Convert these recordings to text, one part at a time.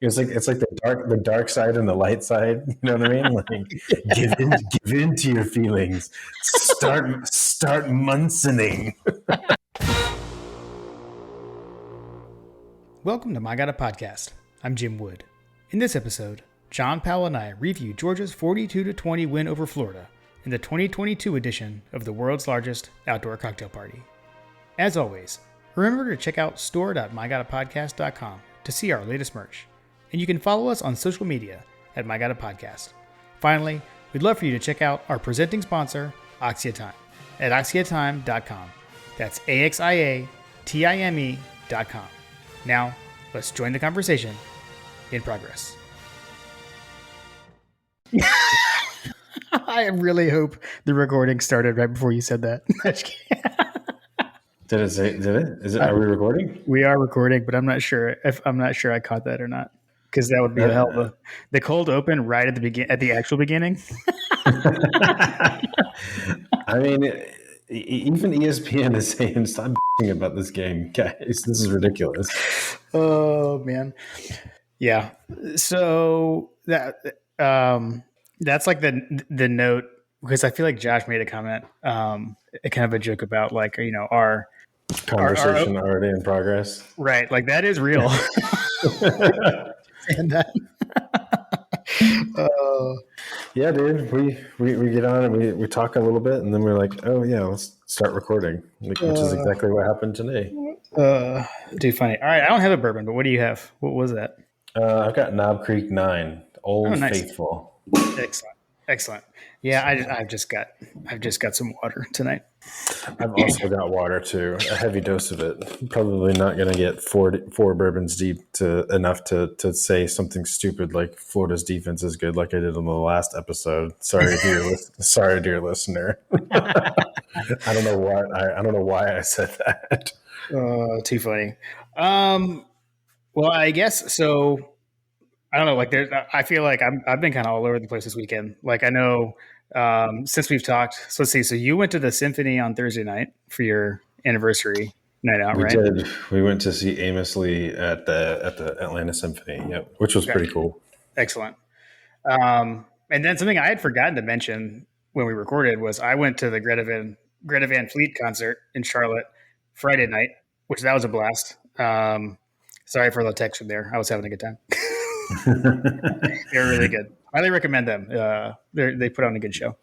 it's like the dark side and the light side. You know what I mean? Like give in to your feelings. Start munsoning. Welcome to My God a Podcast. I'm Jim Wood. In this episode, John Powell and I review Georgia's 42-20 win over Florida in the 2022 edition of the world's largest outdoor cocktail party. As always, remember to check out store.mygodapodcast.com to see our latest merch. And you can follow us on social media at My God a Podcast. Finally, we'd love for you to check out our presenting sponsor, Oxia Time, at oxiatime.com. That's AXIATIME.com. Now, let's join the conversation in progress. I really hope the recording started right before you said that. Did it? Are we recording? We are recording, but I'm not sure I caught that or not. Because that would be a hell of a the cold open right at the actual beginning. I mean, even ESPN is saying stop about this game, guys. This is ridiculous. Oh man, yeah. So that's like the note, because I feel like Josh made a comment, kind of a joke about like, you know, our conversation already in progress, right? Like that is real. And that, yeah, dude. We get on and we talk a little bit, and then we're like, oh yeah, let's start recording, which is exactly what happened today. Too funny. All right, I don't have a bourbon, but what do you have? What was that? I've got Knob Creek 9, Old Faithful. Excellent. Yeah, I've just got some water tonight. I've also got water too, a heavy dose of it. Probably not going to get four bourbons deep enough to say something stupid like Florida's defense is good, like I did on the last episode. Sorry, dear listener. I don't know why I said that. Too funny. Well, I guess so. I don't know. Like, I feel like I've been kind of all over the place this weekend. Like, I know since we've talked. So let's see. So you went to the Symphony on Thursday night for your anniversary night out, right? We did. We went to see Amos Lee at the Atlanta Symphony. Yep, which was pretty cool. Excellent. And then something I had forgotten to mention when we recorded was I went to the Greta Van Fleet concert in Charlotte Friday night, which that was a blast. Sorry for the text from there. I was having a good time. They're really good. Highly recommend them. They put on a good show.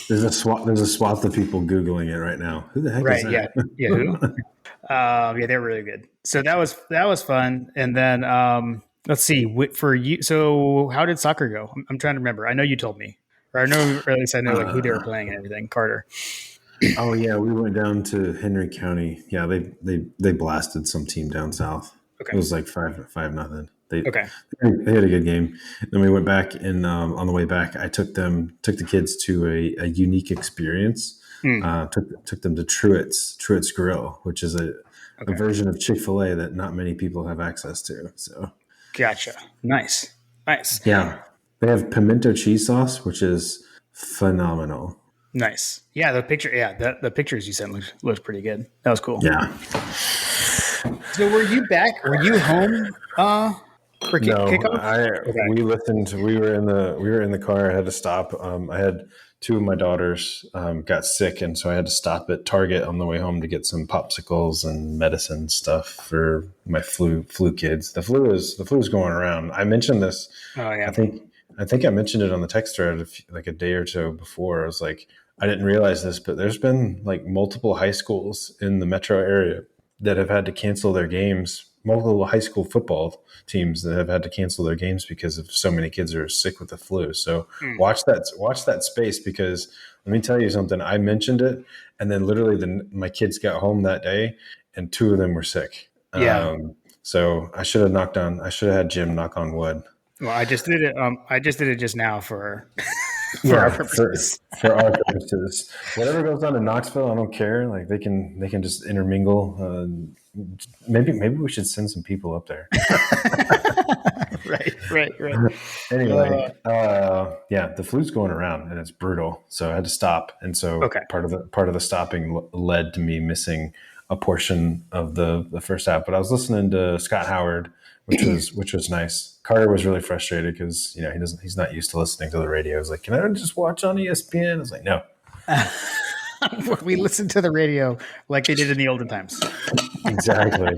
There's a swath of people Googling it right now. Who the heck is that? Yeah. Who? Yeah, they're really good. So that was fun. And then let's see, for you. So how did soccer go? I'm trying to remember. I know you told me, or I know, or at least I know like who they were playing and everything. Carter. Oh yeah, we went down to Henry County. Yeah, they blasted some team down south. Okay. It was like 5-0. They had a good game. Then we went back, and on the way back, I took the kids to a unique experience. Took them to Truett's Grill, which is a version of Chick-fil-A that not many people have access to. So, gotcha. Nice. Yeah, they have pimento cheese sauce, which is phenomenal. Nice. Yeah, the pictures you sent looked pretty good. That was cool. Yeah. So were you back? Were you home? For kickoff? We listened. We were in the car. I had to stop. I had two of my daughters got sick, and so I had to stop at Target on the way home to get some popsicles and medicine stuff for my flu kids. The flu is going around. I mentioned this. Oh yeah. I think I mentioned it on the text thread like a day or so before. I was like, I didn't realize this, but there's been like multiple high schools in the metro area that have had to cancel their games. Multiple high school football teams that have had to cancel their games because of so many kids are sick with the flu. So watch that space, because let me tell you something. I mentioned it, and then literally my kids got home that day, and two of them were sick. Yeah. So I should have had Jim knock on wood. Well, I just did it. I just did it just now for our purposes. For our purposes. Whatever goes on in Knoxville, I don't care. Like they can just intermingle. Maybe we should send some people up there. Right. Anyway, yeah, the flu's going around and it's brutal. So I had to stop, and so part of the stopping led to me missing a portion of the first half. But I was listening to Scott Howard, which was nice. Carter was really frustrated because he's not used to listening to the radio. He's like, "Can I just watch on ESPN?" I was like, "No." We listened to the radio like they did in the olden times. Exactly.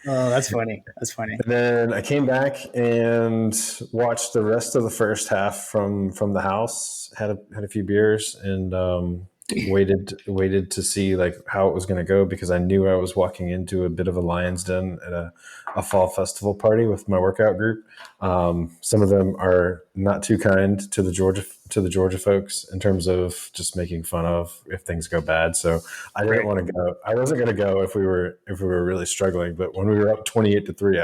Oh, that's funny. That's funny. And then I came back and watched the rest of the first half from the house. Had a few beers and waited to see like how it was going to go, because I knew I was walking into a bit of a lion's den at a fall festival party with my workout group. Some of them are not too kind to the Georgia folks in terms of just making fun of if things go bad. So I didn't want to go. I wasn't going to go if we were really struggling. But when we were up 28-3,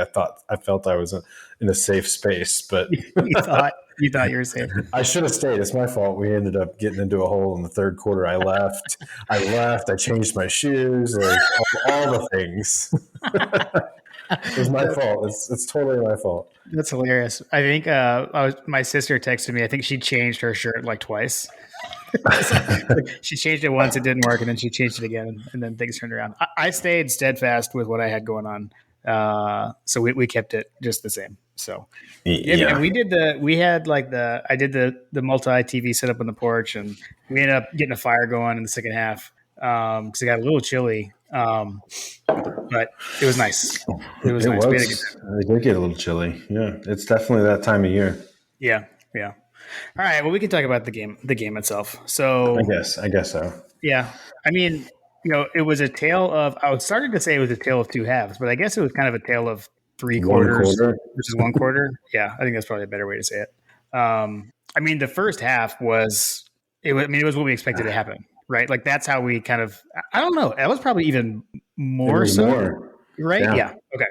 I felt I was in a safe space. But you thought you were safe. I should have stayed. It's my fault. We ended up getting into a hole in the third quarter. I left. I changed my shoes. Like all the things. It was my fault. It's totally my fault. That's hilarious. I think my sister texted me. I think she changed her shirt like twice. She changed it once, it didn't work, and then she changed it again, and then things turned around. I stayed steadfast with what I had going on, so we kept it just the same. So yeah. And I did the multi TV setup on the porch, and we ended up getting a fire going in the second half because it got a little chilly. But it was nice. It was nice. It did get a little chilly. Yeah, it's definitely that time of year. Yeah. All right. Well, we can talk about the game itself. So I guess so. Yeah. I mean, it was a tale of. I was starting to say it was a tale of two halves, but I guess it was kind of a tale of three quarters versus one quarter. Yeah, I think that's probably a better way to say it. I mean, the first half was. It was what we expected to happen. Right? Like that's how we kind of, I don't know. That was probably even more so. Right? Yeah. Okay.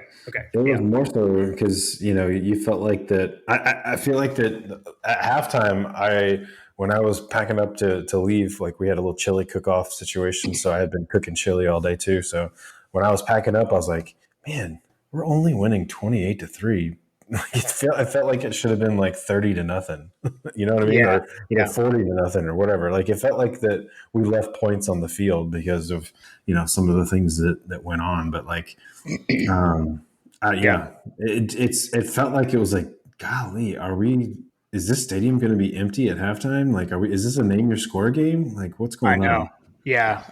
It was more so because, you felt like that. I feel like that at halftime, when I was packing up to leave, like we had a little chili cook-off situation. So I had been cooking chili all day too. So when I was packing up, I was like, man, we're only winning 28-3. It felt like it should have been like 30-0. You know what I mean? Yeah. Or 40-0 or whatever. Like it felt like that we left points on the field because of, some of the things that went on. But like, it felt like it was like, golly, is this stadium going to be empty at halftime? Like, is this a name your score game? Like what's going on? Yeah,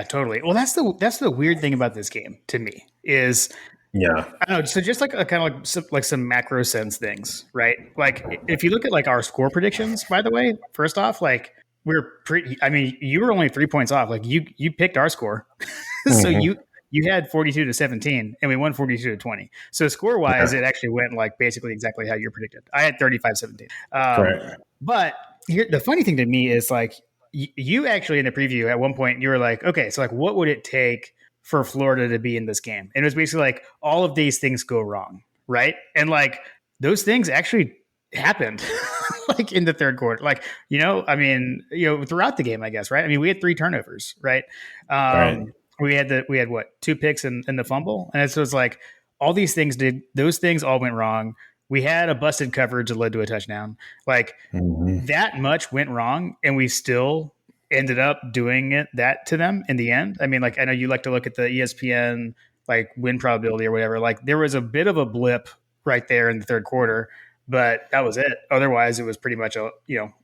totally. Well, that's the weird thing about this game to me is, yeah, I don't know. So just like some macro sense things, right? Like if you look at like our score predictions, by the way, first off, like we're pretty. I mean, you were only 3 points off. Like you picked our score, so you had 42-17, and we won 42-20. So score wise, it actually went like basically exactly how you predicted. I had 35-17. But here, the funny thing to me is like you actually in the preview at one point you were like, okay, so like what would it take for Florida to be in this game? And it was basically like all of these things go wrong, right? And like those things actually happened like in the third quarter. Like, I mean, throughout the game, I guess, right? I mean, we had 3 turnovers, right? We had what, 2 picks and the fumble. And it was like all these things those things all went wrong. We had a busted coverage that led to a touchdown. Like that much went wrong, and we still ended up doing that to them in the end. I mean, like, I know you like to look at the ESPN like win probability or whatever. Like there was a bit of a blip right there in the third quarter, but that was it. Otherwise it was pretty much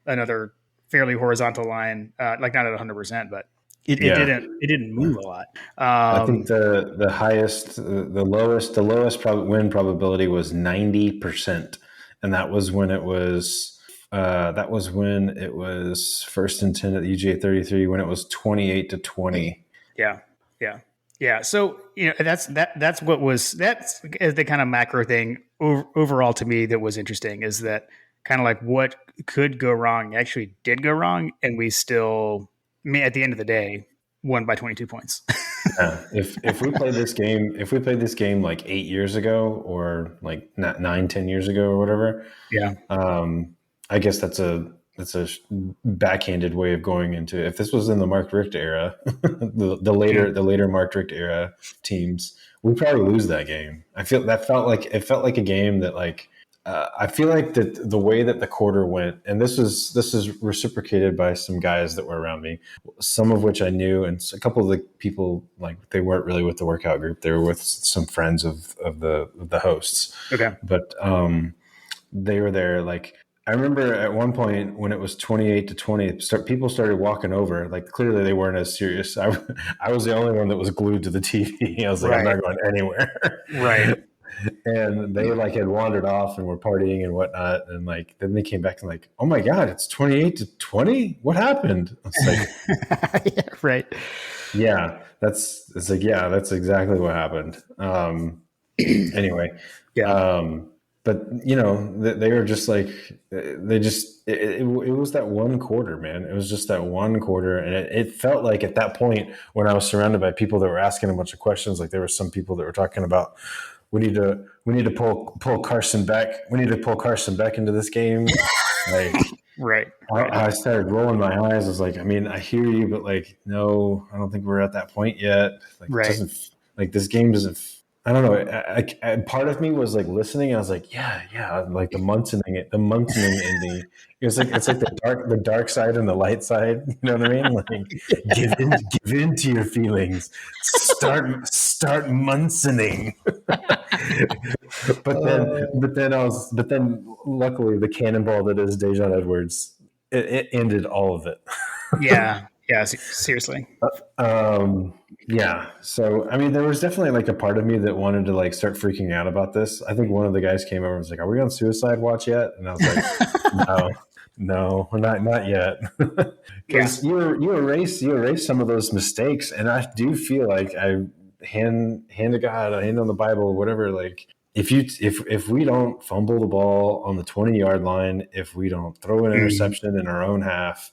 another fairly horizontal line, like not at 100%, but it didn't move a lot. I think the lowest win probability was 90%. And that was when it was, first and 10 at the UGA 33 when it was 28-20. Yeah. So, that's the kind of macro thing overall to me that was interesting, is that kind of like what could go wrong actually did go wrong. And we still, at the end of the day, won by 22 points. Yeah. If we played this game like 8 years ago or like 9-10 years ago or whatever. Yeah. I guess that's a backhanded way of going into it. If this was in the Mark Richt era, the later Mark Richt era teams, we'd probably lose that game. It felt like a game that like I feel like that the way that the quarter went, and this is reciprocated by some guys that were around me, some of which I knew, and a couple of the people like they weren't really with the workout group; they were with some friends of the hosts. Okay. But they were there. Like I remember at one point when it was 28-20, people started walking over. Like clearly they weren't as serious. I was the only one that was glued to the TV. I was like, I'm Right. not going anywhere. Right. And they like had wandered off and were partying and whatnot. And like then they came back and like, oh my God, it's 28-20. What happened? It's like, Yeah, right. yeah, it's like, yeah, that's exactly what happened. Anyway, Yeah. but you know, they were just like, they just, it was that one quarter, man. It was just that one quarter. And it felt like at that point when I was surrounded by people that were asking a bunch of questions, like there were some people that were talking about, we need to pull Carson Beck. We need to pull Carson Beck into this game. Like, Right. I started rolling my eyes. I was like, I mean, I hear you, but like, no, I don't think we're at that point yet. Like, it Right. doesn't like this game doesn't. I don't know. Part of me was like listening. And I was like, yeah, like the Munsoning ending. It's like the dark side and the light side. You know what I mean? Like, give in to your feelings. Start Munsoning. But then luckily the cannonball that is Dejan Edwards, it ended all of it. Yeah. Yeah. Seriously. Yeah. So, I mean, there was definitely like a part of me that wanted to like start freaking out about this. I think one of the guys came over and was like, are we on suicide watch yet? And I was like, no, we're not yet. Because you erase some of those mistakes. And I do feel like hand to God, hand on the Bible, whatever, like, if we don't fumble the ball on the 20-yard line, if we don't throw an interception in our own half,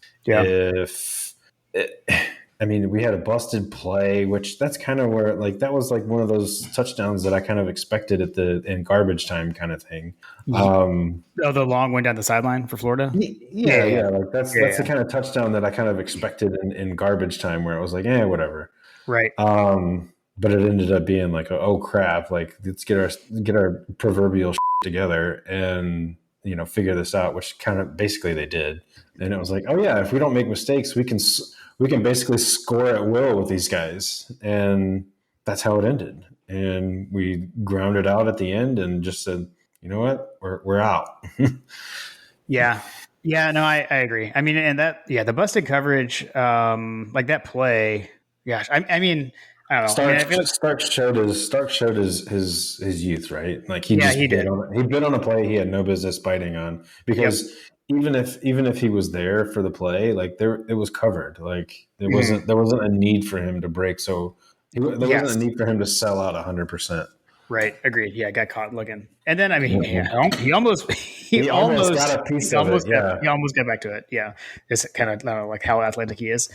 I mean, we had a busted play, which that's kind of where like that was like one of those touchdowns that I kind of expected in garbage time kind of thing. The long one down the sideline for Florida. Yeah. Like that's the kind of touchdown that I kind of expected in garbage time, where it was like, whatever. Right. But it ended up being like, oh crap! Like let's get our proverbial together and figure this out, which kind of basically they did. And it was like, oh yeah, if we don't make mistakes, we can basically score at will with these guys, and that's how it ended. And we grounded out at the end and just said, you know what, we're out. Yeah. No, I agree. I mean, and the busted coverage, like that play. Gosh, I mean. I don't know. Stark showed his youth, right? Like he bit on a play he had no business biting on, because even if he was there for the play, like it was covered. Like there wasn't a need for him to break. So there wasn't a need for him to sell out 100%. Right. Agreed. Yeah. Got caught looking. And then, I mean, he almost got a piece of it. Yeah. He almost got back to it. Yeah. It's kind of like how athletic he is.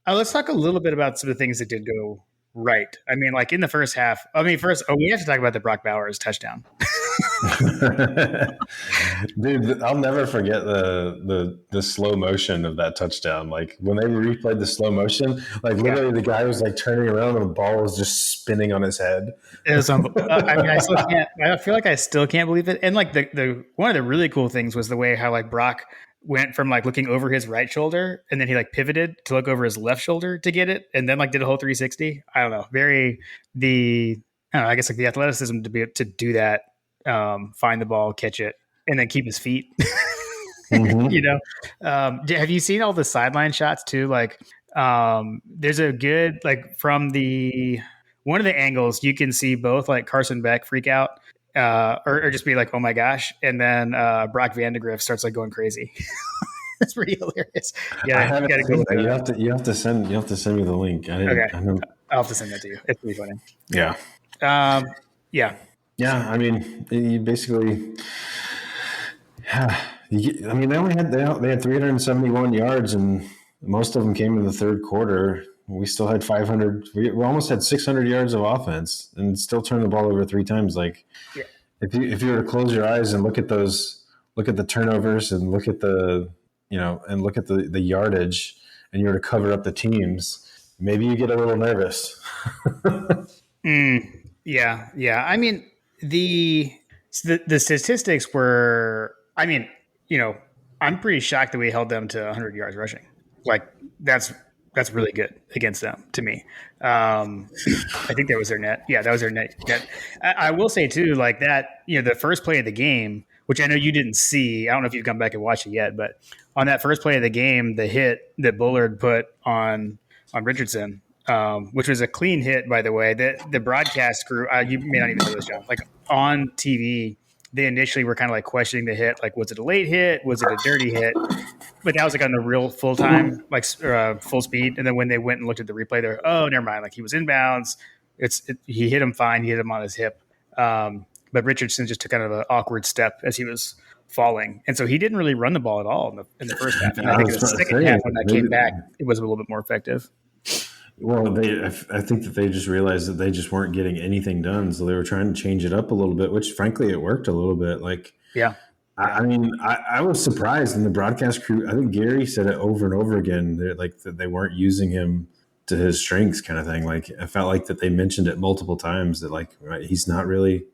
Let's talk a little bit about some of the things that did go right. I mean, like in the first half, we have to talk about the Brock Bowers touchdown. Dude, I'll never forget the slow motion of that touchdown. Like when they replayed the slow motion, like literally the guy was like turning around and the ball was just spinning on his head. It was I mean, I feel like I still can't believe it. And like the one of the really cool things was the way how like Brock went from like looking over his right shoulder and then he like pivoted to look over his left shoulder to get it, and then like did a whole 360. I don't know. I guess like the athleticism to be able to do that, find the ball, catch it, and then keep his feet. Have you seen all the sideline shots too? Like, there's a good like from one of the angles you can see both like Carson Beck freak out, or just be like, oh my gosh, and then Brock Vandegrift starts like going crazy. It's pretty hilarious. Yeah, you have to send me the link. I'll have to send that to you. It's pretty funny. Yeah. Yeah. I mean, you basically. I mean, they had 371 yards, and most of them came in the third quarter. We still had 500. We almost had 600 yards of offense, and still turned the ball over 3 times. Like, if you were to close your eyes and look at the turnovers, and look at the yardage, and you were to cover up the teams, maybe you get a little nervous. Yeah. I mean, So the statistics were, I mean, you know, I'm pretty shocked that we held them to 100 yards rushing. Like that's that's really good against them to me. I think that was their net. Yeah, that was their net. I will say too, like that, the first play of the game, which I know you didn't see. I don't know if you've come back and watched it yet, but on that first play of the game, the hit that Bullard put on Richardson, which was a clean hit, by the way. The broadcast crew, you may not even know this, John. Like on TV, they initially were kind of like questioning the hit, like was it a late hit, was it a dirty hit? But that was like on the real full time, like full speed. And then when they went and looked at the replay, they're never mind. Like he was inbounds. He hit him fine. He hit him on his hip. But Richardson just took kind of an awkward step as he was falling, and so he didn't really run the ball at all in the first half. And I think in the second half, when that came back, it was a little bit more effective. Well, I think that they just realized that they just weren't getting anything done, so they were trying to change it up a little bit, which frankly it worked a little bit. Like, Yeah. I mean, I was surprised in the broadcast crew. I think Gary said it over and over again. Like that they weren't using him to his strengths, kind of thing. Like I felt like that they mentioned it multiple times that like he's not really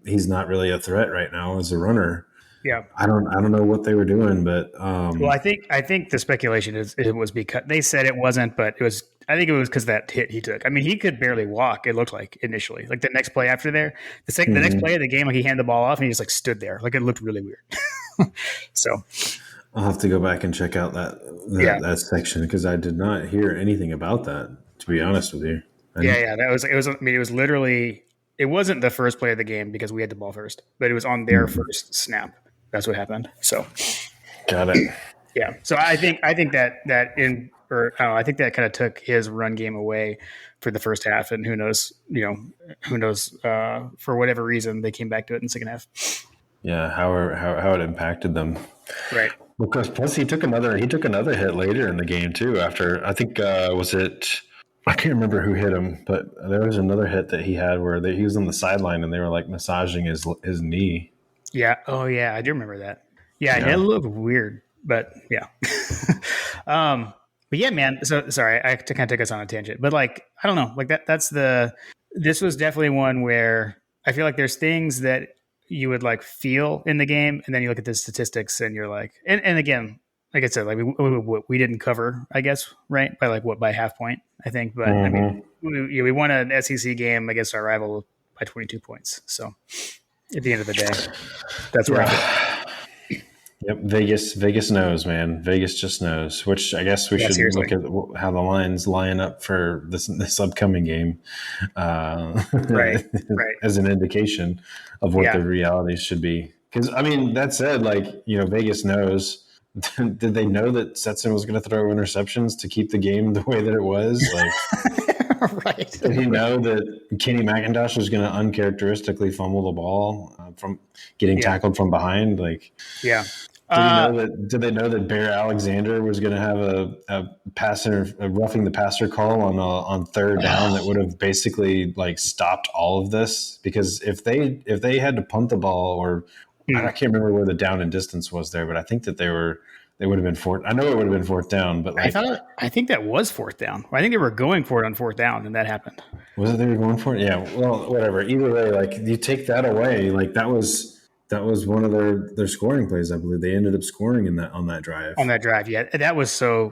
he's not really a threat right now as a runner. Yeah. I don't know what they were doing, but Well, I think the speculation is it was because they said it wasn't, but it was. I think it was because that hit he took. I mean, he could barely walk. It looked like initially, like the next play after there, the next play of the game, like he handed the ball off and he just like stood there, like it looked really weird. So I'll have to go back and check out that section because I did not hear anything about that. To be honest with you, that was it was. I mean, it was literally. It wasn't the first play of the game because we had the ball first, but it was on their first snap. That's what happened. So, got it. Yeah. So I think that I think that kind of took his run game away for the first half, and who knows for whatever reason they came back to it in the second half. Yeah, how it impacted them. Right. Because plus he took another hit later in the game too. After I think was it. I can't remember who hit him, but there was another hit that he had where he was on the sideline and they were like massaging his knee. Yeah. Oh, yeah. I do remember that. Yeah. It looked weird, but yeah. But yeah, man. So sorry, I kind of took us on a tangent, but like, I don't know, like this was definitely one where I feel like there's things that you would like feel in the game. And then you look at the statistics and you're like, and again, like I said, like we didn't cover, I guess, right? By half point, I think. But I mean, we won an SEC game against our rival by 22 points. So at the end of the day, that's where I feel. Yep, Vegas knows, man. Vegas just knows. Which I guess we should look at how the lines line up for this upcoming game, right, as an indication of what the realities should be. Because I mean, that said, like Vegas knows. Did they know that Stetson was going to throw interceptions to keep the game the way that it was? Like, right? Did he know that Kenny McIntosh was going to uncharacteristically fumble the ball from getting tackled from behind? Like, yeah. Did they know that Bear Alexander was going to have a roughing the passer call on third down that would have basically like stopped all of this? Because if they had to punt the ball or I can't remember where the down and distance was there, but I think that they would have been fourth. I know it would have been fourth down, but like, I think that was fourth down. I think they were going for it on fourth down, and that happened. Was it they were going for it? Yeah. Well, whatever. Either way, like you take that away, like that was one of their scoring plays. I believe they ended up scoring on that drive. On that drive, yeah, that was so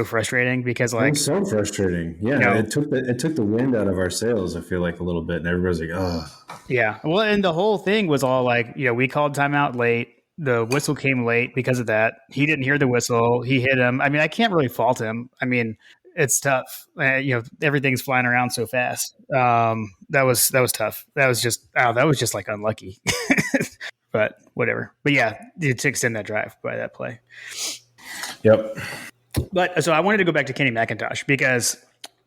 frustrating because like it was so frustrating. Yeah, it took the wind out of our sails. I feel like a little bit, and everybody's like, oh. Yeah, well, and the whole thing was all like, we called timeout late. The whistle came late because of that. He didn't hear the whistle. He hit him. I mean, I can't really fault him. I mean, it's tough. Everything's flying around so fast. That was tough. That was just like unlucky. But whatever. But yeah, to extend that drive by that play. Yep. But so I wanted to go back to Kenny McIntosh because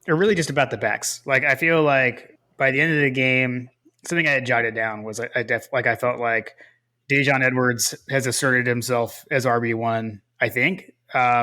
they're really just about the backs. Like I feel like by the end of the game, something I had jotted down was I felt like Dajon Edwards has asserted himself as RB1. I think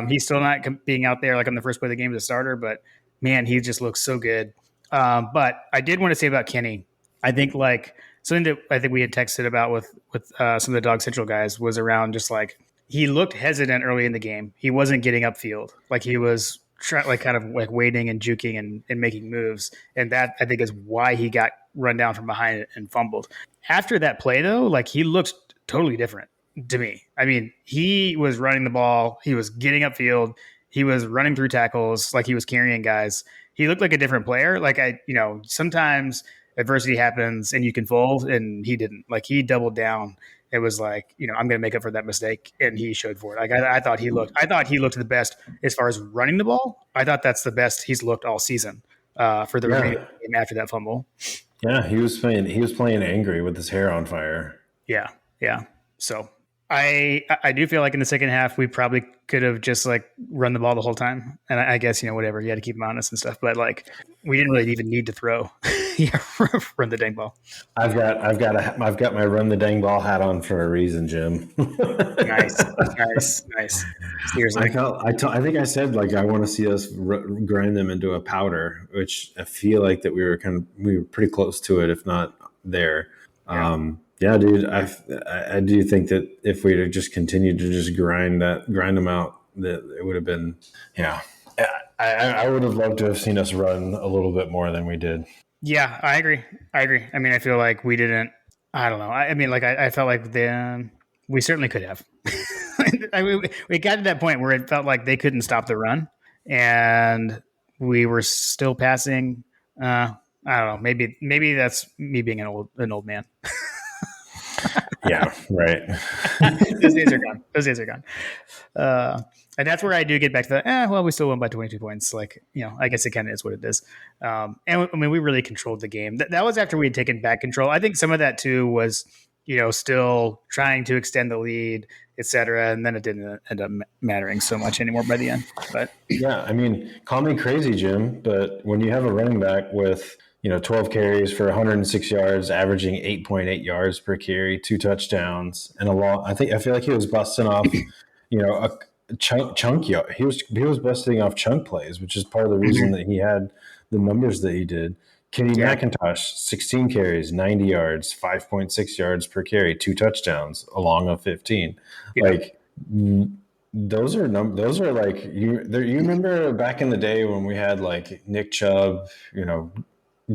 he's still not being out there like on the first play of the game as a starter, but man, he just looks so good. But I did want to say about Kenny. I think like something that I think we had texted about with some of the Dog Central guys was around just like he looked hesitant early in the game. He wasn't getting upfield. Like he was kind of like waiting and juking and making moves. And that I think is why he got run down from behind and fumbled. After that play though, like he looked totally different to me. I mean, he was running the ball, he was getting upfield, he was running through tackles, like he was carrying guys. He looked like a different player. Like sometimes adversity happens and you can fold, and he didn't. Like he doubled down. It was like, I'm going to make up for that mistake, and he showed for it. Like I thought he looked the best as far as running the ball. I thought that's the best he's looked all season for the remaining game after that fumble. Yeah, he was playing angry with his hair on fire. Yeah, yeah. So I do feel like in the second half we probably could have just like run the ball the whole time, and I guess whatever, you had to keep him honest and stuff. But like we didn't really even need to throw. Run the dang ball. I've got my run the dang ball hat on for a reason, Jim. Nice. Seriously, I think I said like I want to see us grind them into a powder, which I feel like that we were pretty close to it, if not there. Yeah, dude, I do think that if we'd have just continued to just grind them out, that it would have been, yeah. I would have loved to have seen us run a little bit more than we did. Yeah, I agree. I mean, I feel like we didn't. I don't know. I mean, like I felt like then we certainly could have. I mean, we got to that point where it felt like they couldn't stop the run, and we were still passing. I don't know. Maybe that's me being an old man. Yeah, right. Those days are gone. And that's where I do get back to the, we still won by 22 points. Like, I guess it kind of is what it is. And I mean, we really controlled the game. That was after we had taken back control. I think some of that too was, still trying to extend the lead, et cetera. And then it didn't end up mattering so much anymore by the end. But yeah, I mean, call me crazy, Jim, but when you have a running back with 12 carries for 106 yards, averaging 8.8 yards per carry, 2 touchdowns, and I feel like he was busting off, a chunk. He was busting off chunk plays, which is part of the reason that he had the numbers that he did. Kenny McIntosh, 16 carries, 90 yards, 5.6 yards per carry, 2 touchdowns, along of 15. Yeah. Like those are like you remember back in the day when we had like Nick Chubb,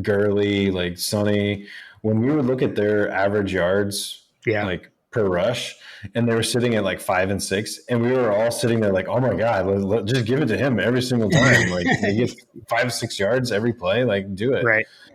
Gurley, like Sonny, when we would look at their average yards, like per rush, and they were sitting at like 5 and 6, and we were all sitting there like, oh my god, let's just give it to him every single time. Like he gets 5 6 yards every play, like do it.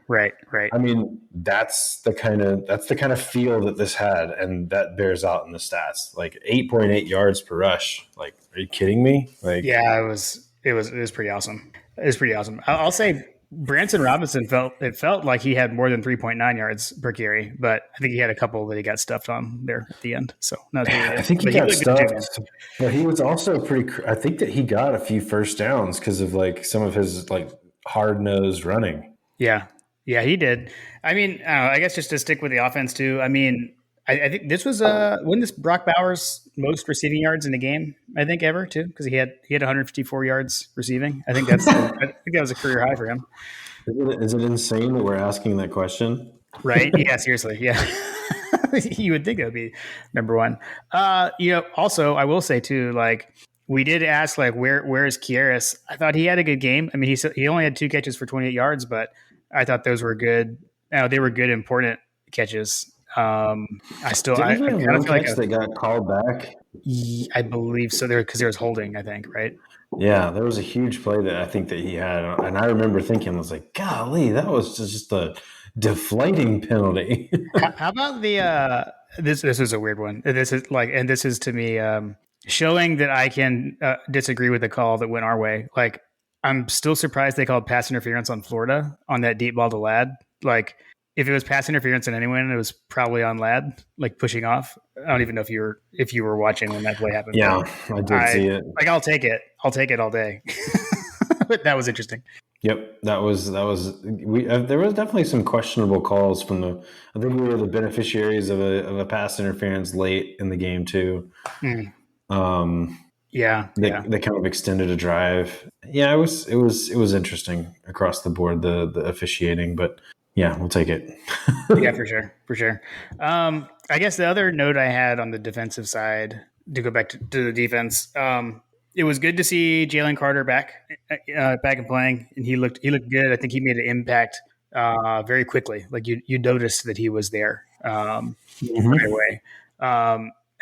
Right. I mean, that's the kind of feel that this had, and that bears out in the stats. Like 8.8 yards per rush. Like, are you kidding me? Like, yeah, it was pretty awesome. It was pretty awesome. I'll say Branson Robinson felt like he had more than 3.9 yards per carry, but I think he had a couple that he got stuffed on there at the end. So I think he got stuffed, but he was also I think that he got a few first downs because of like some of his like hard nosed running. Yeah, he did. I mean, I guess just to stick with the offense too. I mean, I think this was wasn't this Brock Bowers' most receiving yards in the game, I think, ever too, because he had 154 yards receiving. I think that was a career high for him. Is it insane that we're asking that question? Right? Yeah, seriously. Yeah. You would think it would be number one. Also I will say too, like we did ask like where is Kearis? I thought he had a good game. I mean, he only had 2 catches for 28 yards, but I thought those were good. They were good, important catches. I feel like that got called back. I believe so. Because there was holding, I think, right? Yeah, there was a huge play that I think that he had, and I remember thinking, I was like, "Golly, that was just a deflating penalty." How about the this is a weird one. This is to me showing that I can disagree with the call that went our way. Like, I'm still surprised they called pass interference on Florida on that deep ball to Ladd. Like, if it was pass interference on anyone, it was probably on Ladd, like pushing off. I don't even know if you were watching when that play happened. Yeah, I did see it. Like, I'll take it all day. But that was interesting. Yep, that was there was definitely some questionable calls from I think we were the beneficiaries of a pass interference late in the game too. They kind of extended a drive. Yeah, it was interesting across the board, the officiating, but yeah, we'll take it. Yeah, for sure. I guess the other note I had on the defensive side, to go back to the defense, It was good to see Jalen Carter back and playing, and he looked good. I think he made an impact very quickly. Like you noticed that he was there right Mhm. away.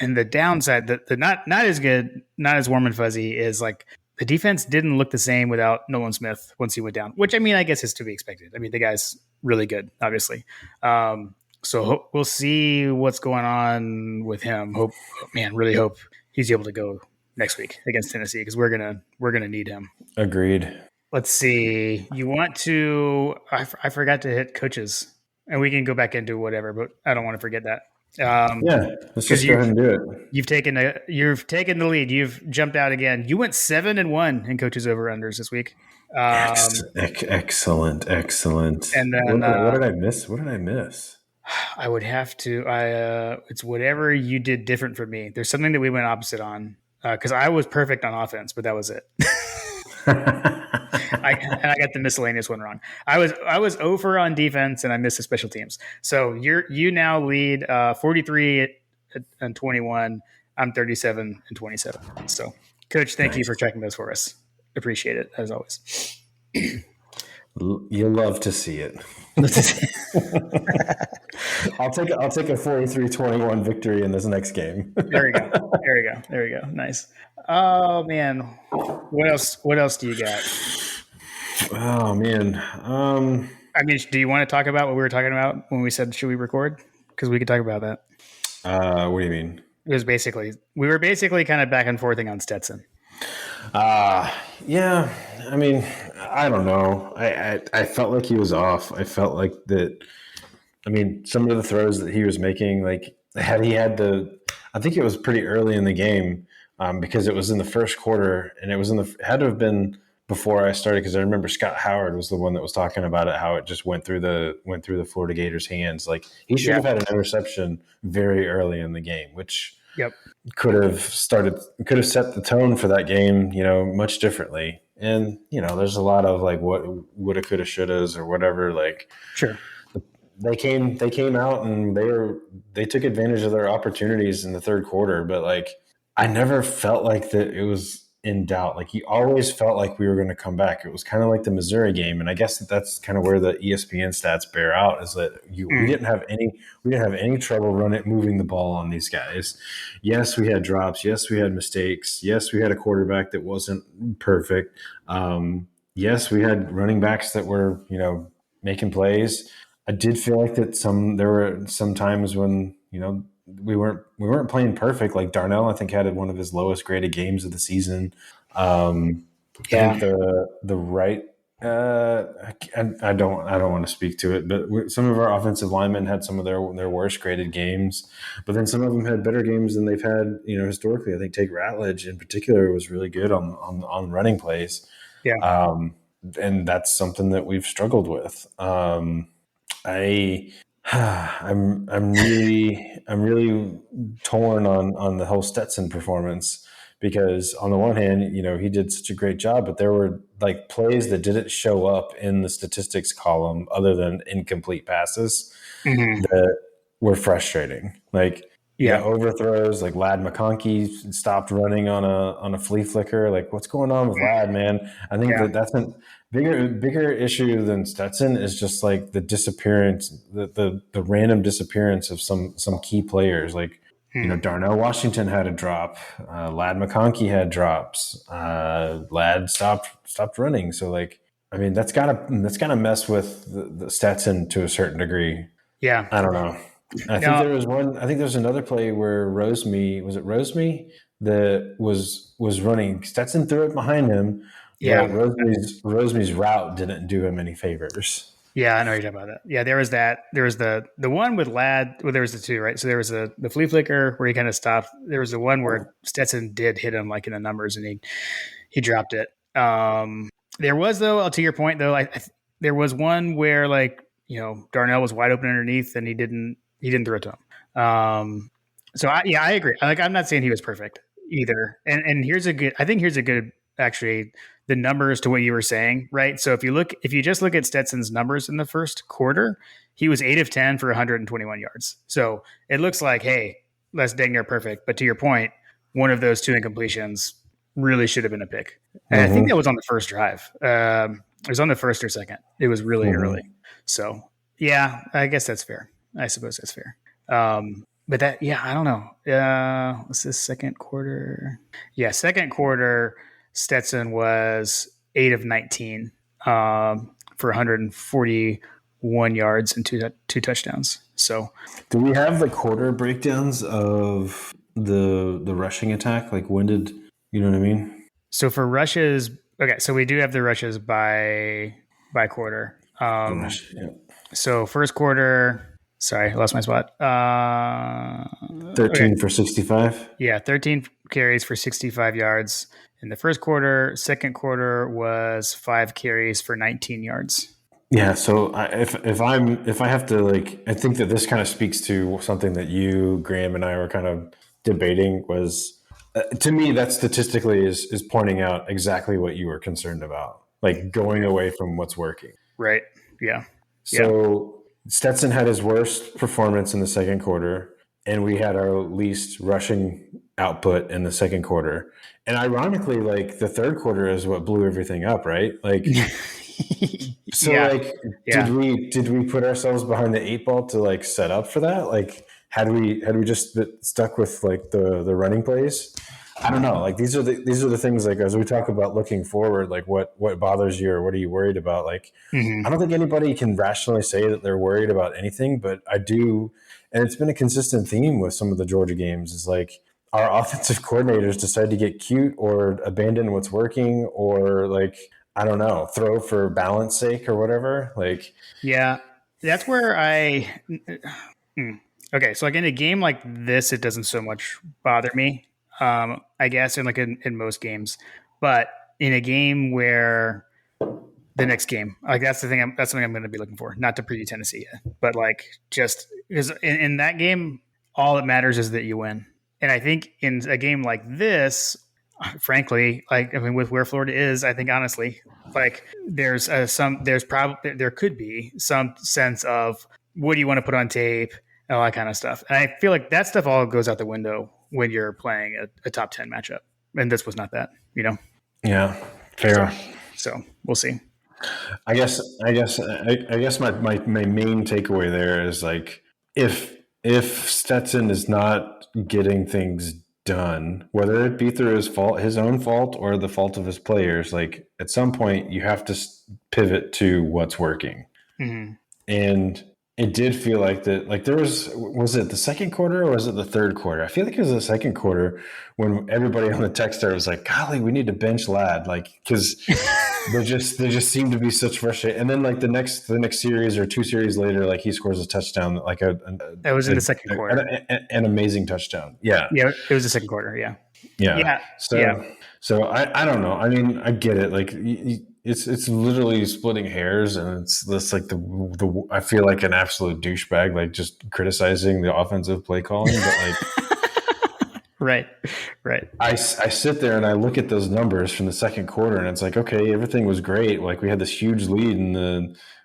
And the downside, the not as good, not as warm and fuzzy, is like the defense didn't look the same without Nolan Smith once he went down. Which I mean, I guess is to be expected. I mean, the guy's really good, obviously. We'll see what's going on with him. Really hope he's able to go next week against Tennessee because we're gonna need him. Agreed. Let's see. You want to? I forgot to hit coaches, and we can go back into whatever, but I don't want to forget that Yeah, let's because just go ahead and do it. you've taken the lead. You've jumped out again. You went 7-1 in coaches over unders this week. Excellent, excellent. And then What did I miss? What did I miss? I would have to. It's whatever you did different from me. There's something that we went opposite on because I was perfect on offense, but that was it. I got the miscellaneous one wrong. I was over on defense and I missed the special teams. So you now lead 43 and 21. I'm 37 and 27. So, Coach, thank you for checking those for us. Appreciate it as always. You love to see it. I'll take a 43-21 victory in this next game. There we go. There we go. Nice. Oh man, what else do you got? Oh man. I mean, do you want to talk about what we were talking about when we said should we record? Because we could talk about that. What do you mean? It was we were basically kind of back and forthing on Stetson. Yeah. I mean, I don't know. I felt like he was off. I felt like that. I mean, some of the throws that he was making, like I think it was pretty early in the game because it was in the first quarter, and it had to have been before I started because I remember Scott Howard was the one that was talking about it, how it just went through the Florida Gators' hands. Like he should have had an interception very early in the game, which Yep. could have set the tone for that game, much differently. And there's a lot of like what woulda, coulda, shouldas or whatever. Like Sure. they came out and they took advantage of their opportunities in the third quarter, but like I never felt like that it was in doubt. Like you always felt like we were going to come back. It was kind of like the Missouri game, and I guess that's kind of where the ESPN stats bear out is that we didn't have any trouble moving the ball on these guys. Yes, we had drops. Yes, we had mistakes. Yes, we had a quarterback that wasn't perfect. Yes, we had running backs that were making plays. I did feel like that there were some times when we weren't playing perfect. Like Darnell, I think had one of his lowest graded games of the season. I think the right. I don't want to speak to it, but some of our offensive linemen had some of their worst graded games, but then some of them had better games than they've had historically. I think Tate Ratledge in particular was really good on running plays. Yeah. And that's something that we've struggled with. I'm really torn on the whole Stetson performance because on the one hand, he did such a great job, but there were like plays that didn't show up in the statistics column other than incomplete passes that were frustrating. Like overthrows, like Lad McConkey stopped running on a flea flicker. Like what's going on with Lad, man? I think that's a bigger issue than Stetson is just like the disappearance, the random disappearance of some key players. Like Darnell Washington had a drop, Lad McConkey had drops, Lad stopped running. So like I mean that's gotta mess with the Stetson to a certain degree. Yeah, I don't know. I think there was one. I think there was another play where Roseme that was running. Stetson threw it behind him. Yeah, but Roseme's route didn't do him any favors. Yeah, I know you're talking about that. Yeah, there was that. There was the one with Lad. Well, there was the two, right? So there was the flea flicker where he kind of stopped. There was the one where Stetson did hit him like in the numbers, and he dropped it. There was though, to your point though, there was one where like Darnell was wide open underneath, and he didn't throw it to him. So I agree. Like I'm not saying he was perfect either. And I think here's a good actually the numbers to what you were saying, right? So if you just look at Stetson's numbers in the first quarter, he was 8 of 10 for 121 yards. So it looks like, hey, that's dang near perfect. But to your point, one of those two incompletions really should have been a pick. And I think Mm-hmm. that was on the first drive. It was on the first or second. It was really early. Mm-hmm. So yeah, I guess that's fair. I suppose that's fair. But that, yeah, I don't know. What's this second quarter? Yeah, second quarter, Stetson was 8 of 19 for 141 yards and two touchdowns. So Do we have the quarter breakdowns of the rushing attack? Like when did you know what I mean? So for rushes, okay, so we do have the rushes by quarter. The rush, yeah. So first quarter, sorry, I lost my spot. Okay, 13 for 65. yeah, 13 carries for 65 yards in the first quarter. Second quarter was 5 carries for 19 yards. Yeah, so if I have to like, I think that this kind of speaks to something that you, Graham, and I were kind of debating. Was to me that statistically is pointing out exactly what you were concerned about, like going away from what's working. Right. Yeah. Yeah. So Stetson had his worst performance in the second quarter, and we had our least rushing output in the second quarter. And ironically, like the third quarter is what blew everything up, right? Like, so Yeah. like, Yeah. did we put ourselves behind the eight ball to like set up for that? Like, had we just stuck with like the running plays? I don't know. Like these are the things like as we talk about looking forward, like what bothers you or what are you worried about? Like I Mhm. don't think anybody can rationally say that they're worried about anything, but I do, and it's been a consistent theme with some of the Georgia games. Is like our offensive coordinators decide to get cute or abandon what's working, or like I don't know, throw for balance sake or whatever. Like Yeah. That's where I. Okay, so like in a game like this, it doesn't so much bother me. I guess in most games, but in a game where the next game, like that's the thing. That's something I'm going to be looking for. Not to preview Tennessee yet, but like just because in that game, all that matters is that you win. And I think in a game like this, frankly, like I mean, with where Florida is, I think honestly, like there could be some sense of what do you want to put on tape and all that kind of stuff. And I feel like that stuff all goes out the window when you're playing a top 10 matchup. And this was not that, you know. yeah, So fair. so we'll see. I guess my main takeaway there is like if Stetson is not getting things done, whether it be through his own fault, or the fault of his players, like at some point you have to pivot to what's working. Mm-hmm. And it did feel like that. Like there was it the second quarter or was it the third quarter? I feel like it was the second quarter when everybody on the text there was like, "Golly, we need to bench Lad," like because they just seem to be such frustration. And then like the next series or two series later, like he scores a touchdown, like That was in the second quarter. an amazing touchdown. Yeah, Yeah, it was the second quarter. Yeah. yeah. Yeah. Yeah. So I don't know. I mean, I get it. Like it's literally splitting hairs, and it's this like the I feel like an absolute douchebag, like just criticizing the offensive play calling. But like Right. Right. I sit there and I look at those numbers from the second quarter, and it's like, okay, everything was great. Like we had this huge lead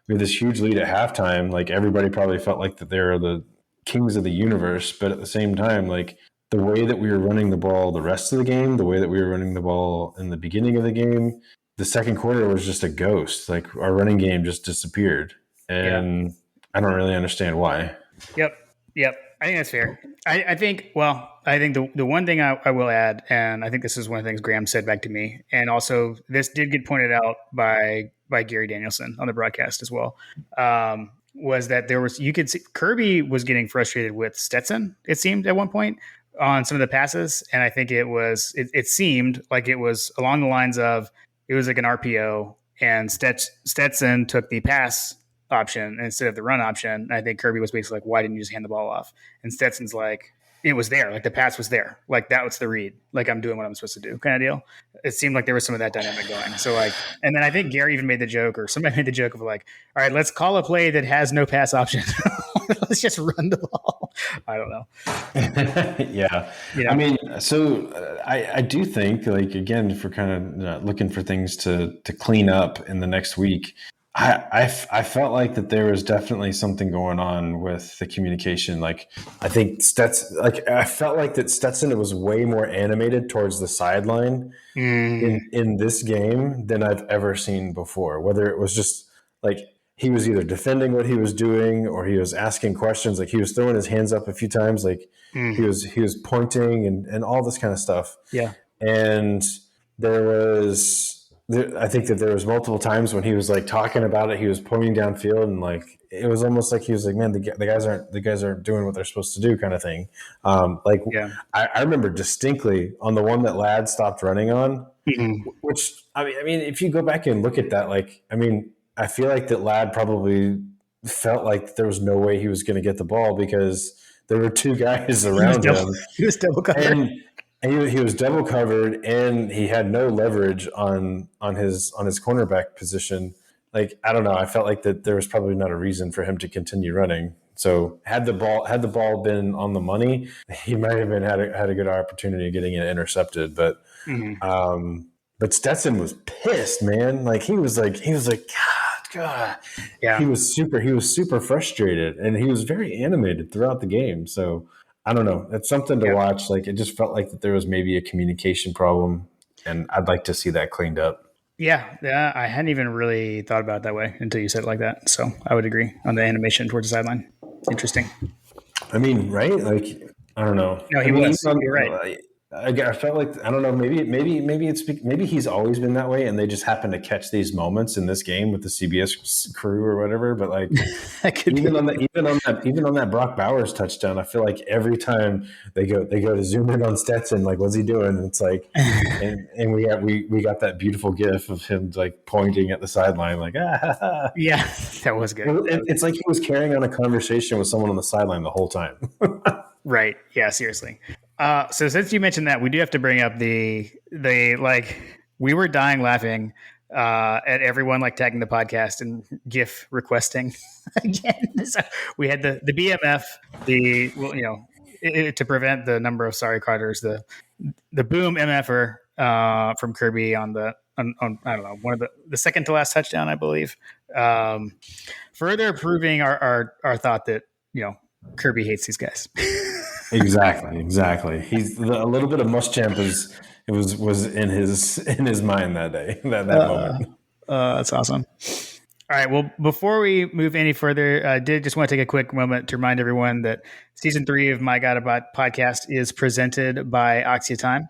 we had this huge lead at halftime. Like everybody probably felt like that they're the kings of the universe, but at the same time, like the way that we were running the ball the rest of the game, the way that we were running the ball in the beginning of the game, the second quarter was just a ghost. Like our running game just disappeared, Yeah. and I don't really understand why. Yep. Yep. I think that's fair. I think, well, I think the one thing I will add, and I think this is one of the things Graham said back to me, and also this did get pointed out by Gary Danielson on the broadcast as well, was that you could see Kirby was getting frustrated with Stetson, it seemed at one point on some of the passes. And I think it seemed like it was along the lines of, it was like an RPO and Stetson took the pass option instead of the run option. And I think Kirby was basically like, why didn't you just hand the ball off? And Stetson's like, it was there. Like the pass was there. Like that was the read. Like I'm doing what I'm supposed to do kind of deal. It seemed like there was some of that dynamic going. So like, and then I think Gary even made the joke, or somebody made the joke of like, all right, let's call a play that has no pass option. Let's just run the ball. I don't know. Yeah. You know? I mean, so I do think like, again, if we're kind of looking for things to clean up in the next week, I felt like that there was definitely something going on with the communication. Like I think I felt like that Stetson was way more animated towards the sideline Mm, in this game than I've ever seen before. Whether it was just like he was either defending what he was doing or he was asking questions. Like he was throwing his hands up a few times. Like mm, he was pointing and all this kind of stuff. yeah. And I think that there was multiple times when he was like talking about it, he was pointing downfield, and like it was almost like he was like, man, the guys aren't doing what they're supposed to do, kind of thing. Like Yeah. I remember distinctly on the one that Ladd stopped running on, Mhm. which I mean, if you go back and look at that, like I mean, I feel like that Ladd probably felt like there was no way he was going to get the ball because there were two guys He was around double. him, He was double covered. and he was double covered, and he had no leverage on his cornerback position. Like I don't know, I felt like that there was probably not a reason for him to continue running. So had the ball been on the money, he might have been had a good opportunity of getting it intercepted. Mhm. But Stetson was pissed, man. Like he was like God. Yeah. He was super frustrated, and he was very animated throughout the game. So I don't know. It's something to Yeah. watch. Like it just felt like that there was maybe a communication problem, and I'd like to see that cleaned up. Yeah. Yeah. I hadn't even really thought about it that way until you said it like that. So I would agree on the animation towards the sideline. Interesting. I mean, right? Like I don't know. No, I he mean, was. You're right. I felt like I don't know. Maybe he's always been that way, and they just happen to catch these moments in this game with the CBS crew or whatever. But like That could even be. on that Brock Bowers touchdown, I feel like every time they go to zoom in on Stetson, like what's he doing? And it's like, and we got that beautiful gif of him like pointing at the sideline, like ah. Yeah, that was good. It's like he was carrying on a conversation with someone on the sideline the whole time. Right. Yeah, seriously. So since you mentioned that, we do have to bring up the like we were dying laughing at everyone like tagging the podcast and GIF requesting again. So we had the BMF, to prevent the number of sorry Carters, the boom MFer from Kirby on I don't know, one of the second to last touchdown, I believe. Further proving our thought that Kirby hates these guys. Exactly. A little bit of Muschamp was in his mind that day, that moment. That's awesome. All right. Well, before we move any further, I did just want to take a quick moment to remind everyone that season 3 of My God About podcast is presented by Oxia Time.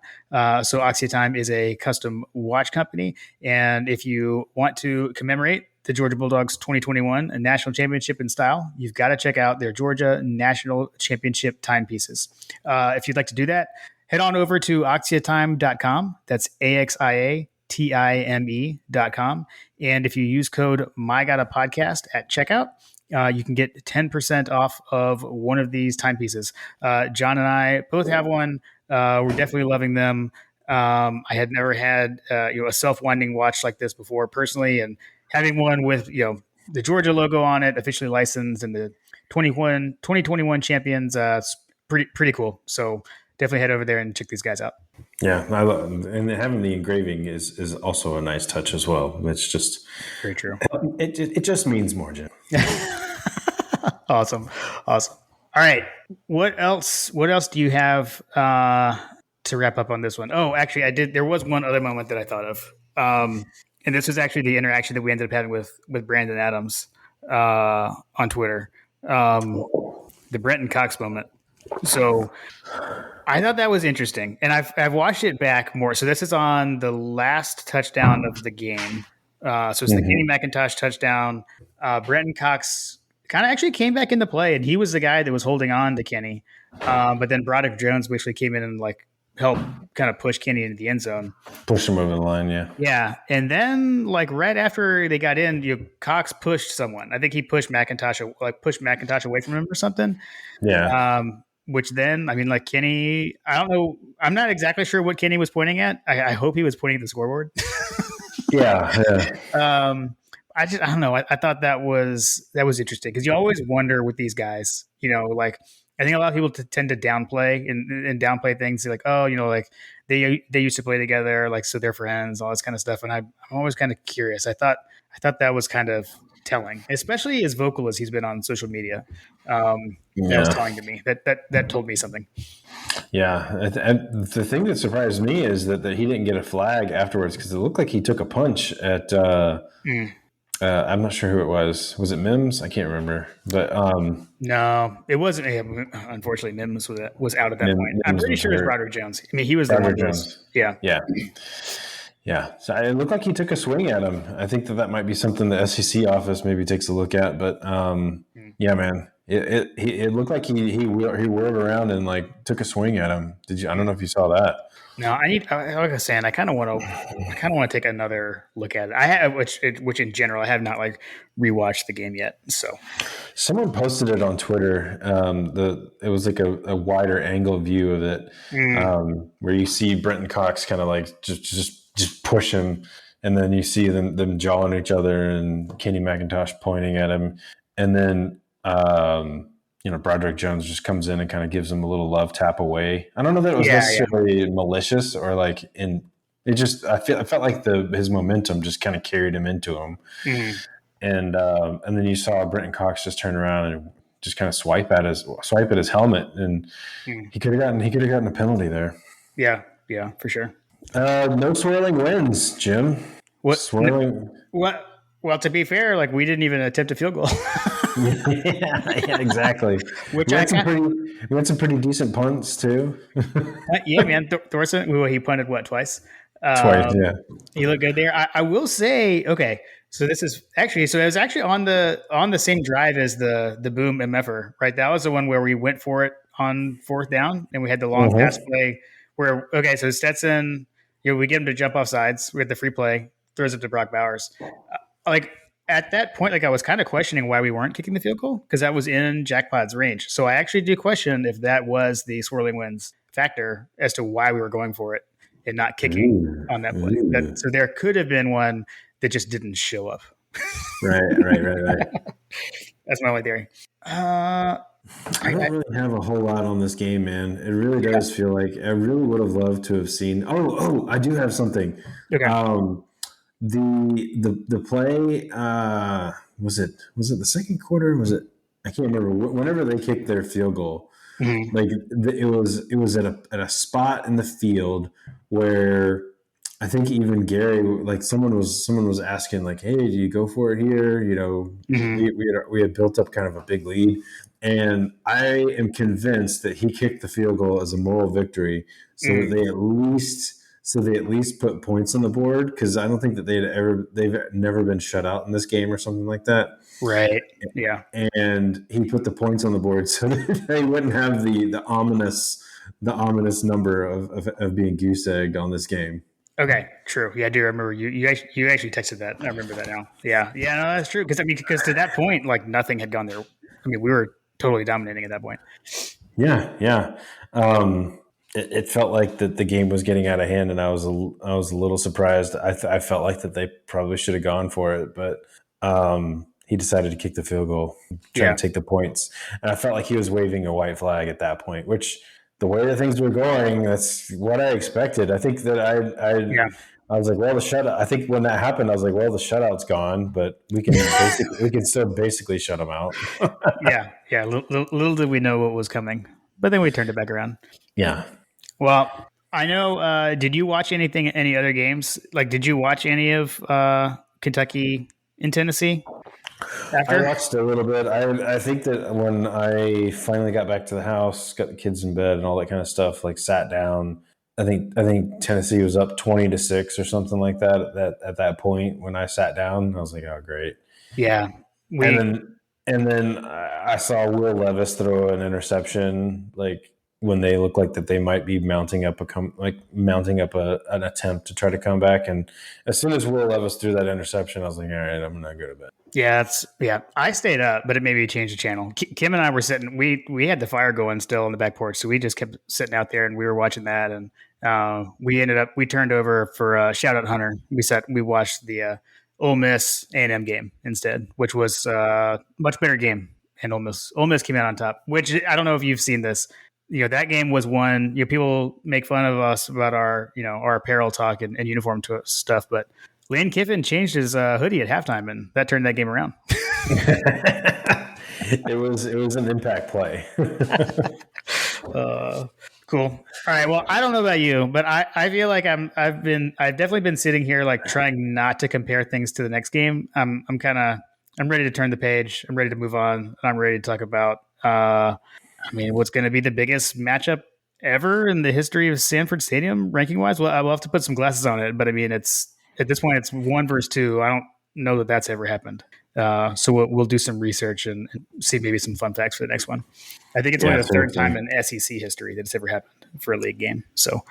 So Oxia Time is a custom watch company. And if you want to commemorate the Georgia Bulldogs 2021 national championship in style, you've got to check out their Georgia National Championship timepieces. If you'd like to do that, head on over to axiatime.com. That's AXIATIME.com. And if you use code MyGottaPodcast at checkout, you can get 10% off of one of these timepieces. John and I both have one. We're definitely loving them. I had never had a self-winding watch like this before personally, and having one with the Georgia logo on it, officially licensed, and the 2021 champions, it's pretty cool. So definitely head over there and check these guys out. Yeah, and having the engraving is also a nice touch as well. It's just Very true. it just means more, Jim. Awesome. All right. What else do you have to wrap up on this one? Oh, actually, I did. There was one other moment that I thought of. And this was actually the interaction that we ended up having with Brandon Adams on Twitter. The Brenton Cox moment. So I thought that was interesting, and I've watched it back more. So this is on the last touchdown of the game. So it's the Kenny McIntosh touchdown. Brenton Cox kind of actually came back into play, and he was the guy that was holding on to Kenny. But then Broderick Jones basically came in and like helped kind of push Kenny into the end zone. Push him over the line, yeah. Yeah, and then right after they got in, Cox pushed someone. I think he pushed McIntosh away from him or something. Yeah. Which then, Kenny, I don't know. I'm not exactly sure what Kenny was pointing at. I hope he was pointing at the scoreboard. Yeah. I don't know. I thought that was interesting because you always wonder with these guys, like I think a lot of people tend to downplay and downplay things like, oh, like they used to play together, like so they're friends, all this kind of stuff. And I'm always kind of curious. I thought that was kind of telling, especially as vocal as he's been on social media. That was Yeah. telling to me. That told me something. Yeah. And the thing that surprised me is that he didn't get a flag afterwards because it looked like he took a punch at. I'm not sure who it was. Was it Mims? I can't remember. But No, it wasn't. Unfortunately, Mims was out at that point. I'm Mims pretty was sure it was hurt. Broderick Jones. I mean, he was the one Broderick that was. Jones. Yeah. Yeah. Yeah. So it looked like he took a swing at him. I think that might be something the SEC office maybe takes a look at. But yeah, man, it looked like he whirled around and like took a swing at him. Did you? I don't know if you saw that. No, like I was saying, I kind of want to take another look at it. I have, which in general, I have not like rewatched the game yet. So Someone posted it on Twitter. It was like a wider angle view of it, where you see Brenton Cox kind of like just push him, and then you see them jawing each other, and Kenny McIntosh pointing at him, and then Broderick Jones just comes in and kind of gives him a little love tap away. I don't know that it was necessarily malicious or like in. It just I felt like his momentum just kind of carried him into him. And then you saw Brenton Cox just turn around and just kind of swipe at his helmet, and he could have gotten a penalty there. Yeah, for sure. No swirling wins, Jim. What swirling? What? Well, to be fair, like we didn't even attempt a field goal. yeah, exactly. We had some pretty decent punts too. Yeah, man. Thorson, he punted twice? Twice, yeah. He looked good there. I will say, okay. So it was actually on the same drive as the boom MFer, right? That was the one where we went for it on fourth down and we had the long pass play where, okay, so Stetson, we get him to jump off sides. We had the free play, throws it to Brock Bowers. Like at that point, like I was kind of questioning why we weren't kicking the field goal because that was in Jackpot's range. So I actually do question if that was the swirling winds factor as to why we were going for it and not kicking on that play. So there could have been one that just didn't show up. Right. That's my only theory. I don't really have a whole lot on this game, man. It really does feel like I really would have loved to have seen. Oh, I do have something. Okay. The play was it the second quarter? Was it? I can't remember. Whenever they kicked their field goal, like it was at a spot in the field where I think even Gary, like someone was asking, like, "Hey, do you go for it here?" We had built up kind of a big lead, and I am convinced that he kicked the field goal as a moral victory, so that they at least put points on the board because I don't think that they've never been shut out in this game or something like that. Right. Yeah. And he put the points on the board so that they wouldn't have the ominous number of being goose egged on this game. Okay, true. Yeah, I do remember you actually texted that. I remember that now. Yeah, no, that's true. Because to that point, like nothing had gone there. I mean, we were totally dominating at that point. Yeah. It felt like that the game was getting out of hand, and I was a little surprised. I felt like that they probably should have gone for it, but he decided to kick the field goal, try to take the points, and I felt like he was waving a white flag at that point, which. The way that things were going, that's what I expected. I think that I was like, well, the shutout. I think when that happened, I was like, well, the shutout's gone, but we can still basically shut them out. yeah. Little did we know what was coming, but then we turned it back around. Yeah. Well, I know. Did you watch any other games? Like, did you watch any of Kentucky in Tennessee? I watched a little bit. I think that when I finally got back to the house, got the kids in bed and all that kind of stuff, like sat down, I think Tennessee was up 20-6 or something like that at that point when I sat down. I was like, oh, great. Yeah. And then I saw Will Levis throw an interception, like when they look like that they might be mounting up an attempt to try to come back. And as soon as Will Levis threw that interception, I was like, all right, I'm going to go to bed. Yeah. I stayed up, but it made me change the channel. Kim and I were sitting. We had the fire going still on the back porch, so we just kept sitting out there and we were watching that. And we turned over for Shout Out Hunter. We watched the Ole Miss A&M game instead, which was a much better game and Ole Miss came out on top. Which I don't know if you've seen this. That game was one. People make fun of us about our apparel talk and uniform stuff, but Lane Kiffin changed his hoodie at halftime, and that turned that game around. It was an impact play. Cool. All right. Well, I don't know about you, but I feel like I've definitely been sitting here like trying not to compare things to the next game. I'm ready to turn the page. I'm ready to move on. And I'm ready to talk about what's going to be the biggest matchup ever in the history of Sanford Stadium ranking wise. Well, I will have to put some glasses on it, but I mean, it's at this point it's 1 versus 2. I don't know that that's ever happened. So we'll do some research and see maybe some fun facts for the next one. I think it's only the third time in SEC history that it's ever happened for a league game. So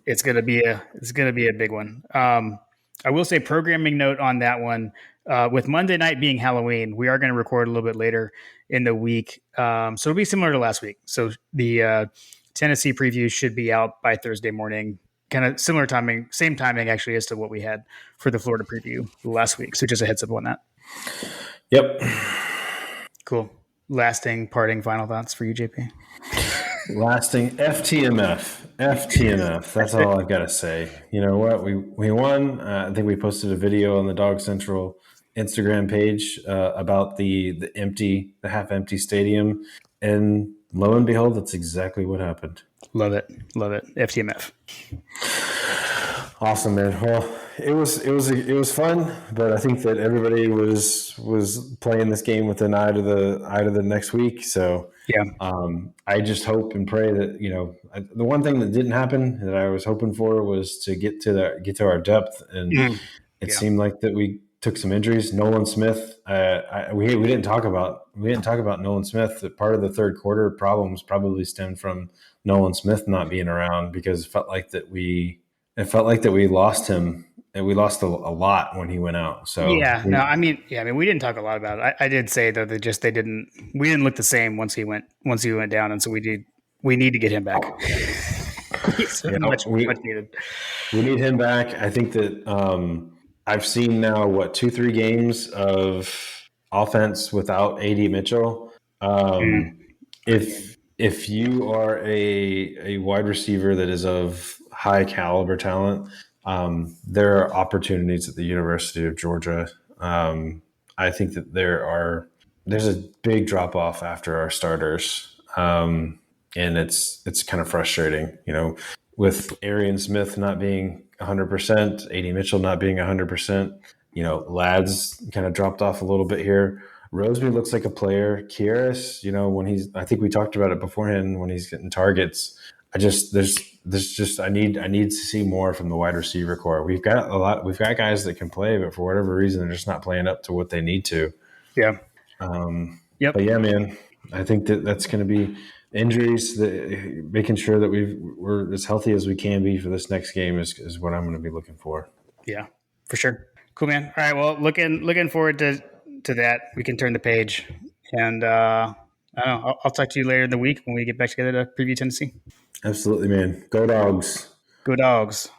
it's gonna be a big one. I will say programming note on that one. With Monday night being Halloween, we are going to record a little bit later in the week. So it'll be similar to last week. So the Tennessee preview should be out by Thursday morning. Kind of similar timing, same timing actually as to what we had for the Florida preview last week. So just a heads up on that. Yep. Cool. Lasting parting final thoughts for you, JP? Lasting FTMF. That's all I've got to say. You know what? We won. I think we posted a video on the Dog Central Instagram page about the half empty stadium, and lo and behold, that's exactly what happened. Love it. FTMF. Awesome, man. Well, it was fun, but I think that everybody was playing this game with an eye to the next week. So yeah, I just hope and pray that the one thing that didn't happen that I was hoping for was to get to our depth, and it seemed like that we took some injuries. Nolan Smith, we didn't talk about Nolan Smith. That part of the third quarter problems probably stemmed from Nolan Smith not being around, because it felt like that we lost him, and we lost a lot when he went out. So we didn't talk a lot about it. I did say though that we didn't look the same once he went down, and so we need to get him back. Much needed. We need him back. I think that I've seen now 2-3 games of offense without AD Mitchell. If you are a wide receiver that is of high caliber talent, there are opportunities at the University of Georgia. I think that there's a big drop off after our starters, and it's kind of frustrating. With Arian Smith not being 100%, AD Mitchell not being 100%. Ladd's kind of dropped off a little bit here. Roseby looks like a player. Kieris, I think we talked about it beforehand, when he's getting targets. I need to see more from the wide receiver core. We've got guys that can play, but for whatever reason, they're just not playing up to what they need to. Yeah. Yep. But yeah, man, I think that's going to be injuries. Making sure that we're as healthy as we can be for this next game is what I'm going to be looking for. Yeah, for sure. Cool, man. All right. Well, looking forward to that. We can turn the page, and I don't know. I'll talk to you later in the week when we get back together to preview Tennessee. Absolutely, man. Go Dogs. Go Dogs.